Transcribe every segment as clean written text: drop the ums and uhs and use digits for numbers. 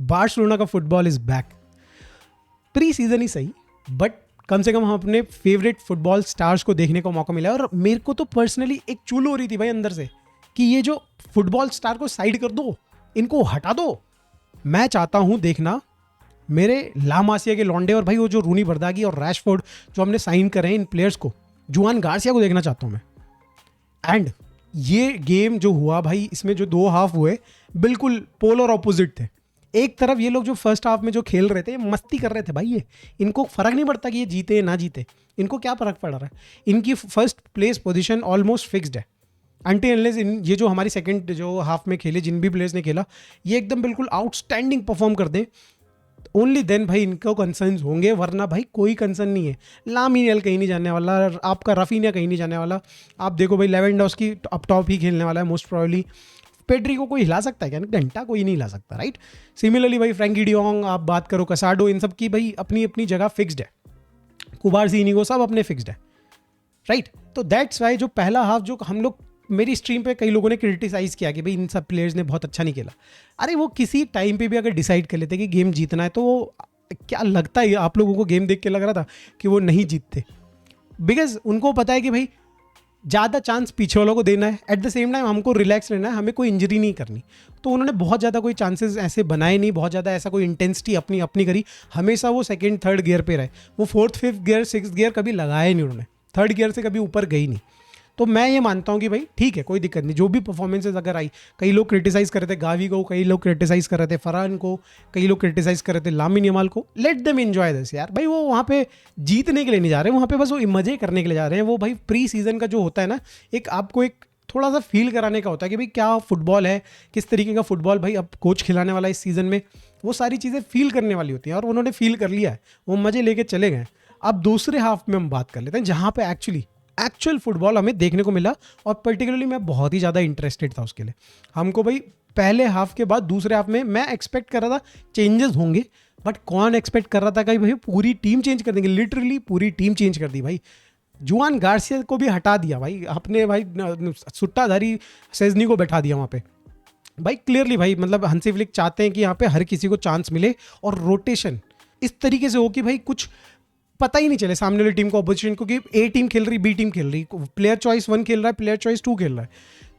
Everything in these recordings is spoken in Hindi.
बार्सिलोना का football is back. Pre season ही सही, बट कम से कम हम अपने फेवरेट फुटबॉल स्टार्स को देखने को मौका मिला। और मेरे को तो पर्सनली एक चुल हो रही थी भाई अंदर से कि ये जो फुटबॉल स्टार को साइड कर दो, इनको हटा दो। मैं चाहता हूं देखना मेरे ला मासिया के लॉन्डे और भाई वो जो रूनी बर्दागी और रैशफोर्ड जो हमने साइन करे हैं इन प्लेयर्स को, जुआन गार्सिया को देखना चाहता हूं मैं। एंड ये गेम जो हुआ भाई, इसमें जो 2 हाफ हुए बिल्कुल पोलर ऑपोजिट थे। एक तरफ ये लोग जो फर्स्ट हाफ में जो खेल रहे थे, मस्ती कर रहे थे भाई, ये इनको फर्क नहीं पड़ता कि ये जीते या ना जीते, इनको क्या फर्क पड़ रहा है। इनकी first place position almost fixed है अनटिल अनलेस ये जो हमारी सेकंड जो हाफ में खेले जिन भी प्लेयर्स ने खेला ये एकदम बिल्कुल आउटस्टैंडिंग परफॉर्म कर दें, ओनली देन भाई इनको कंसर्न्स होंगे, वरना भाई कोई कंसर्न नहीं है। लामिन कहीं नहीं जाने वाला, आपका रफीनिया कहीं नहीं जाने वाला। आप देखो भाई लेवेंडोस्की अप टॉप ही खेलने वाला है मोस्ट प्रोबेबली। पेड्री को कोई हिला सकता है क्या? घंटा कोई नहीं हिला सकता, राइट। सिमिलरली भाई फ्रैंकी डियोंग, आप बात करो कसाडो, इन सब की भाई अपनी अपनी जगह फिक्स्ड है। कुबारसिनीगो सब अपने फिक्स्ड है, राइट। तो दैट्स वाई जो पहला हाफ जो हम लोग, मेरी स्ट्रीम पे कई लोगों ने क्रिटिसाइज़ किया कि भाई इन सब प्लेयर्स ने बहुत अच्छा नहीं खेला। अरे वो किसी टाइम पे भी अगर डिसाइड कर लेते कि गेम जीतना है तो वो क्या लगता है आप लोगों को गेम देख के लग रहा था कि वो नहीं जीतते, बिकॉज उनको पता है कि भाई ज़्यादा चांस पीछे वालों को देना है, एट द सेम टाइम हमको रिलैक्स रहना है, हमें कोई इंजरी नहीं करनी। तो उन्होंने बहुत ज़्यादा कोई चांसेस ऐसे बनाए नहीं, बहुत ज़्यादा ऐसा कोई इंटेंसिटी अपनी अपनी करी। हमेशा वो सेकेंड थर्ड गियर पे रहे, वो fourth fifth gear six gear कभी लगाए नहीं उन्होंने, थर्ड गियर से कभी ऊपर गई नहीं। तो मैं ये मानता हूँ कि भाई ठीक है, कोई दिक्कत नहीं, जो भी परफॉर्मेंसेज अगर आई, कई लोग क्रिटिसाइज़ कर रहे थे गावी को, कई लोग क्रिटिसाइज़ कर रहे थे फरहान को, कई लोग क्रिटिसाइज़ कर रहे थे लामिन यमाल को, लेट देम एंजॉय दिस यार। भाई वो वहाँ पे जीतने के लिए नहीं जा रहे, वहाँ पे बस वो मज़े करने के लिए जा रहे हैं। वो भाई प्री सीजन का जो होता है ना, एक आपको एक थोड़ा सा फील कराने का होता है कि भाई क्या फुटबॉल है, किस तरीके का फुटबॉल भाई अब कोच खिलाने वाला है इस सीज़न में, वो सारी चीज़ें फील करने वाली होती हैं और उन्होंने फील कर लिया है, वो मज़े लेके चले गए। अब दूसरे हाफ में हम बात कर लेते हैं जहाँ पे एक्चुअल फुटबॉल हमें देखने को मिला, और पर्टिकुलरली मैं बहुत ही ज़्यादा इंटरेस्टेड था उसके लिए। हमको भाई पहले हाफ के बाद दूसरे हाफ में मैं एक्सपेक्ट कर रहा था चेंजेस होंगे, बट कौन एक्सपेक्ट कर रहा था कि भाई पूरी टीम चेंज कर देंगे, लिटरली पूरी टीम चेंज कर दी भाई। जुआन गार्सिया को भी हटा दिया भाई, अपने भाई सुट्टाधारी सेजनी को बैठा दिया वहाँ पे। भाई क्लियरली भाई मतलब हंसी फ्लिक चाहते हैं कि यहाँ पे हर किसी को चांस मिले और रोटेशन इस तरीके से हो कि भाई कुछ पता ही नहीं चले सामने वाली टीम को, अपोजिशन को, कि ए टीम खेल रही, बी टीम खेल रही, प्लेयर चॉइस 1 खेल रहा है, प्लेयर चॉइस 2 खेल रहा है।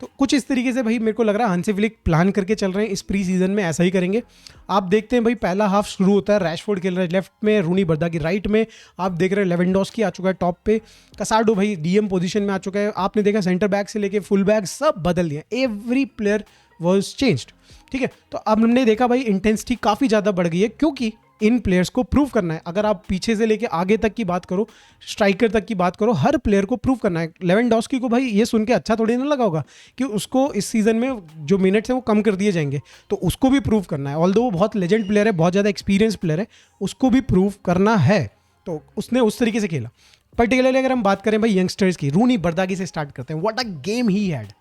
तो कुछ इस तरीके से भाई मेरे को लग रहा है हंसी फ्लिक प्लान करके चल रहे हैं, इस प्री सीजन में ऐसा ही करेंगे। आप देखते हैं भाई पहला हाफ शुरू होता है, रैशफोर्ड खेल रहा है लेफ्ट में, रूनी बर्दागी राइट में, आप देख रहे हैं लेवेंडोस्की आ चुका है टॉप पे, कसाडो भाई डीएम पोजीशन में आ चुका है, आपने देखा सेंटर बैक से लेके फुल बैक सब बदल दिया, एवरी प्लेयर वॉज चेंज्ड, ठीक है। तो अब हमने देखा भाई इंटेंसिटी काफ़ी ज़्यादा बढ़ गई है, क्योंकि इन प्लेयर्स को प्रूव करना है। अगर आप पीछे से लेके आगे तक की बात करो, स्ट्राइकर तक की बात करो, हर प्लेयर को प्रूव करना है। लेवेंडोस्की को भाई ये सुन के अच्छा थोड़ी ना लगा होगा कि उसको इस सीज़न में जो मिनट्स हैं वो कम कर दिए जाएंगे, तो उसको भी प्रूव करना है। ऑल्दो वो बहुत लेजेंड प्लेयर है, बहुत ज़्यादा एक्सपीरियंस प्लेयर है, उसको भी प्रूव करना है, तो उसने उस तरीके से खेला। पर्टिकुलरली अगर हम बात करें भाई यंगस्टर्स की, रूनी बर्दागी से स्टार्ट करते हैं। What a game he had.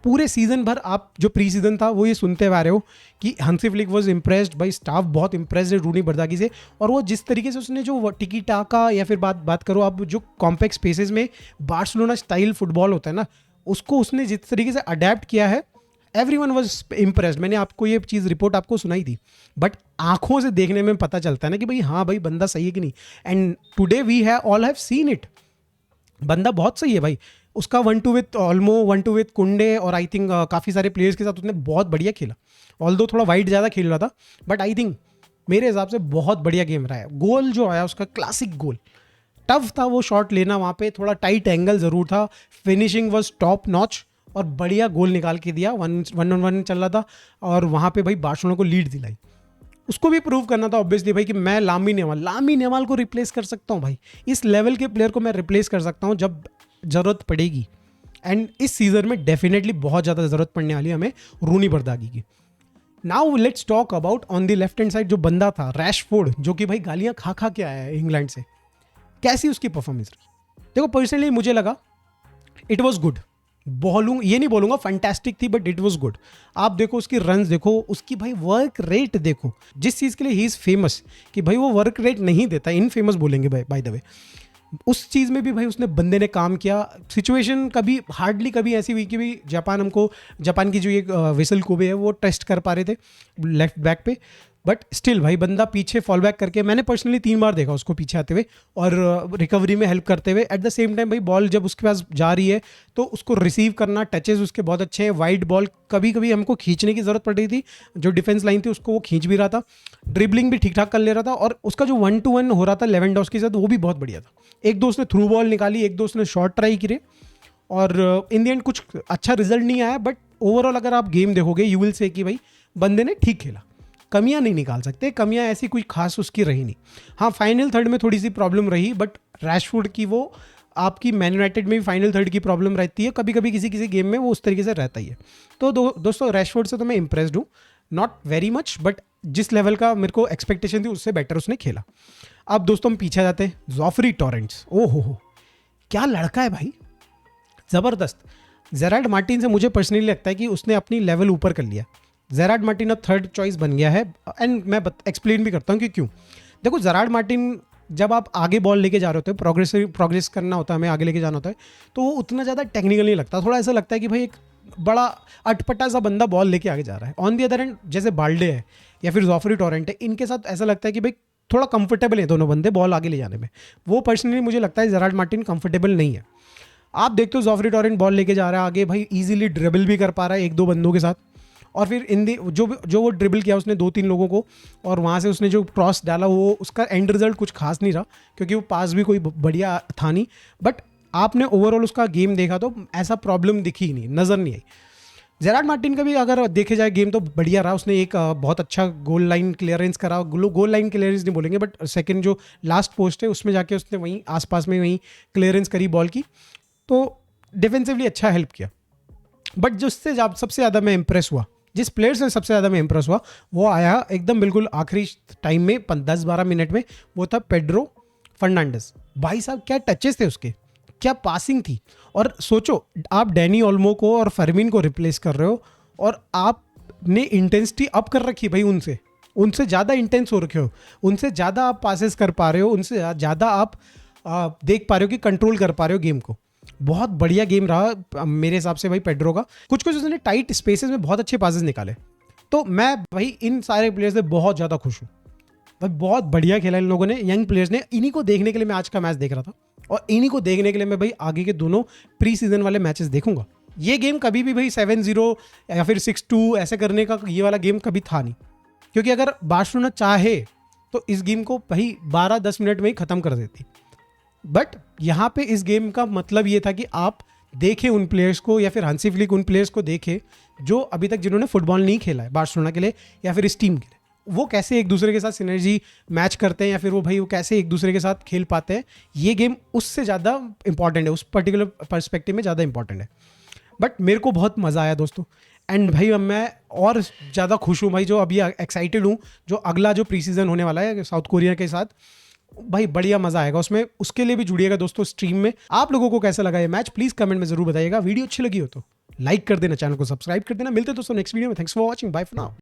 पूरे सीजन भर आप जो प्री सीजन था वो ये सुनते हुए आ रहे हो कि हंसी फ्लिक वॉज इम्प्रेस्ड, भाई स्टाफ बहुत इम्प्रेस्ड है रूनी बर्दागी से, और वो जिस तरीके से उसने जो टिकी टाका या फिर बात करो आप जो कॉम्पैक्ट स्पेसेस में बार्सिलोना स्टाइल फुटबॉल होता है ना, उसको उसने जिस तरीके से अडेप्ट किया है, एवरीवन वाज इम्प्रेस्ड। मैंने आपको ये चीज़ रिपोर्ट आपको सुनाई थी, बट आंखों से देखने में पता चलता है ना कि भाई हाँ भाई बंदा सही है कि नहीं। And today we have all have seen it, बंदा बहुत सही है भाई। उसका 1-2 विथ ऑल्मो, 1-2 विथ कुंडे, और आई थिंक काफ़ी सारे प्लेयर्स के साथ उसने बहुत बढ़िया खेला। ऑल्दो थोड़ा वाइड ज़्यादा खेल रहा था, बट आई थिंक मेरे हिसाब से बहुत बढ़िया गेम रहा है। गोल जो आया उसका क्लासिक गोल, टफ था वो शॉट लेना, वहाँ पे थोड़ा टाइट एंगल ज़रूर था, फिनिशिंग वॉज टॉप नॉच, और बढ़िया गोल निकाल के दिया। 1-on-1 चल रहा था और वहाँ पे भाई बार्सिलोना को लीड दिलाई। उसको भी प्रूव करना था ऑब्वियसली भाई कि मैं लामिन यमाल को रिप्लेस कर सकता हूँ भाई, इस लेवल के प्लेयर को मैं रिप्लेस कर सकता हूँ जब ज़रूरत पड़ेगी। एंड इस सीज़न में डेफिनेटली बहुत ज़्यादा ज़रूरत पड़ने वाली है हमें रूनी बर्दागी की। Now let's talk about on the left hand side जो बंदा था रैशफोर्ड, जो कि भाई गालियाँ खा के आया है इंग्लैंड से। कैसी उसकी परफॉर्मेंस रही? देखो पर्सनली मुझे लगा इट वॉज गुड, ये नहीं बोलूँगा फैंटास्टिक थी, बट इट वॉज गुड। आप देखो उसकी रन्स देखो, उसकी भाई वर्क रेट देखो, जिस चीज़ के लिए ही इज़ फेमस कि भाई वो वर्क रेट नहीं देता, इनफेमस बोलेंगे बाय द वे, उस चीज़ में भी भाई उसने बंदे ने काम किया। सिचुएशन कभी हार्डली कभी ऐसी हुई कि भाई जापान की जो एक विसल कोबे है वो टेस्ट कर पा रहे थे लेफ्ट बैक पे, बट स्टिल भाई बंदा पीछे फॉल बैक करके, मैंने पर्सनली 3 बार देखा उसको पीछे आते हुए और रिकवरी में हेल्प करते हुए। एट द सेम टाइम भाई बॉल जब उसके पास जा रही है तो उसको रिसीव करना, टचेस उसके बहुत अच्छे हैं। वाइड बॉल कभी कभी हमको खींचने की जरूरत पड़ रही थी, जो डिफेंस लाइन थी उसको वो खींच भी रहा था, ड्रिबलिंग भी ठीक ठाक कर ले रहा था, और उसका जो 1-to-1 हो रहा था लेवेंडोव्स्की के साथ वो भी बहुत बढ़िया था। एक दो उसने थ्रू बॉल निकाली, एक दो उसने शॉट ट्राई करे, और इन द एंड कुछ अच्छा रिजल्ट नहीं आया। बट ओवरऑल अगर आप गेम देखोगे यू विल से कि भाई बंदे ने ठीक खेला, कमियां नहीं निकाल सकते, कमियां ऐसी कोई खास उसकी रही नहीं। हाँ, फाइनल थर्ड में थोड़ी सी प्रॉब्लम रही, बट रैशफोर्ड की वो आपकी मैन यूनाइटेड में भी फाइनल थर्ड की प्रॉब्लम रहती है, कभी कभी किसी किसी गेम में वो उस तरीके से रहता ही है। तो दोस्तों रैशफोर्ड से तो मैं इंप्रेस्ड हूँ, नॉट वेरी मच, बट जिस लेवल का मेरे को एक्सपेक्टेशन थी उससे बेटर उसने खेला। अब दोस्तों हम पीछे जाते हैं, जॉफरी टॉरेंट्स, ओ हो क्या लड़का है भाई, ज़बरदस्त। जेरार्ड मार्टिन से मुझे पर्सनली लगता है कि उसने अपनी लेवल ऊपर कर लिया। जेरार्ड मार्टिन अब थर्ड चॉइस बन गया है, एंड मैं एक्सप्लेन भी करता हूँ कि क्यों। देखो जेरार्ड मार्टिन जब आप आगे बॉल लेके जा रहे होते हो, प्रोग्रेस करना होता है, हमें आगे लेके जाना होता है, तो वो उतना ज़्यादा टेक्निकल नहीं लगता, थोड़ा ऐसा लगता है कि भाई एक बड़ा अटपटा सा बंदा बॉल लेके आगे जा रहा है। ऑन दी अदर एंड जैसे बाल्डे है या फिर जॉफरी टॉरेंट है, इनके साथ ऐसा लगता है कि भाई थोड़ा कंफर्टेबल है दोनों बंदे बॉल आगे ले जाने में। वो पर्सनली मुझे लगता है जेरार्ड मार्टिन कंफर्टेबल नहीं है। आप देखते हो जॉफरी टॉरेंट बॉल लेके जा रहा है आगे, भाई इजीली ड्रिबल भी कर पा रहा है एक दो बंदों के साथ, और फिर इन दी जो वो ड्रिबल किया उसने 2-3 लोगों को, और वहाँ से उसने जो क्रॉस डाला वो उसका एंड रिजल्ट कुछ खास नहीं रहा, क्योंकि वो पास भी कोई बढ़िया था नहीं। बट आपने ओवरऑल उसका गेम देखा तो ऐसा प्रॉब्लम दिखी ही नहीं, नज़र नहीं आई। जेरार्ड मार्टिन का भी अगर देखे जाए गेम तो बढ़िया रहा, उसने एक बहुत अच्छा गोल लाइन क्लियरेंस करा, गोल लाइन क्लियरेंस नहीं बोलेंगे बट सेकंड जो लास्ट पोस्ट है उसमें जाके उसने वहीं आसपास में वहीं क्लियरेंस करी बॉल की, तो डिफेंसिवली अच्छा हेल्प किया। बट जिससे सबसे ज़्यादा मैं इंप्रेस हुआ, जिस प्लेयर से सबसे ज़्यादा मैं इंप्रेस हुआ, वो आया एकदम बिल्कुल आखिरी टाइम में 10-12 मिनट में, वो था पेड्रो फर्नांडिस। भाई साहब क्या टचेस थे उसके, क्या पासिंग थी। और सोचो आप डैनी ओल्मो को और फर्मिन को रिप्लेस कर रहे हो और आपने इंटेंसिटी अप कर रखी भाई, उनसे ज़्यादा इंटेंस हो रखे हो, उनसे ज़्यादा आप पासेस कर पा रहे हो, उनसे ज़्यादा आप देख पा रहे हो कि कंट्रोल कर पा रहे हो गेम को। बहुत बढ़िया गेम रहा मेरे हिसाब से भाई पेड्रो का। कुछ उसने टाइट स्पेसेस में बहुत अच्छे पासेस निकाले। तो मैं भाई इन सारे प्लेयर्स से बहुत ज़्यादा खुश हूँ भाई, बहुत बढ़िया खेला इन लोगों ने, यंग प्लेयर्स ने। इन्हीं को देखने के लिए मैं आज का मैच देख रहा था, और इन्हीं को देखने के लिए मैं भाई आगे के दोनों प्री सीजन वाले मैचेस देखूंगा। ये गेम कभी भी भाई 7-0 या फिर 6-2 ऐसे करने का ये वाला गेम कभी था नहीं, क्योंकि अगर बार्सिलोना चाहे तो इस गेम को भाई 12-10 मिनट में ही ख़त्म कर देती। बट यहाँ पे इस गेम का मतलब ये था कि आप देखें उन प्लेयर्स को, या फिर हांसी फ्लिक उन प्लेयर्स को देखे जो अभी तक जिन्होंने फुटबॉल नहीं खेला है बार्सिलोना के लिए या फिर इस टीम के लिए, वो कैसे एक दूसरे के साथ सिनर्जी मैच करते हैं, या फिर वो कैसे एक दूसरे के साथ खेल पाते हैं। ये गेम उससे ज़्यादा इंपॉर्टेंट है, उस पर्टिकुलर पर्सपेक्टिव में ज़्यादा इंपॉर्टेंट है। बट मेरे को बहुत मज़ा आया दोस्तों, एंड भाई अब मैं और ज़्यादा खुश हूँ भाई, जो अभी एक्साइटेड हूँ जो अगला जो प्री सीजन होने वाला है साउथ कोरिया के साथ, भाई बढ़िया मजा आएगा उसमें। उसके लिए भी जुड़िएगा दोस्तों स्ट्रीम में। आप लोगों को कैसा लगा ये मैच प्लीज कमेंट में जरूर बताइएगा। वीडियो अच्छी लगी हो तो लाइक कर देना, चैनल को सब्सक्राइब कर देना। मिलते हैं दोस्तों नेक्स्ट वीडियो में। Thanks for watching, bye for now.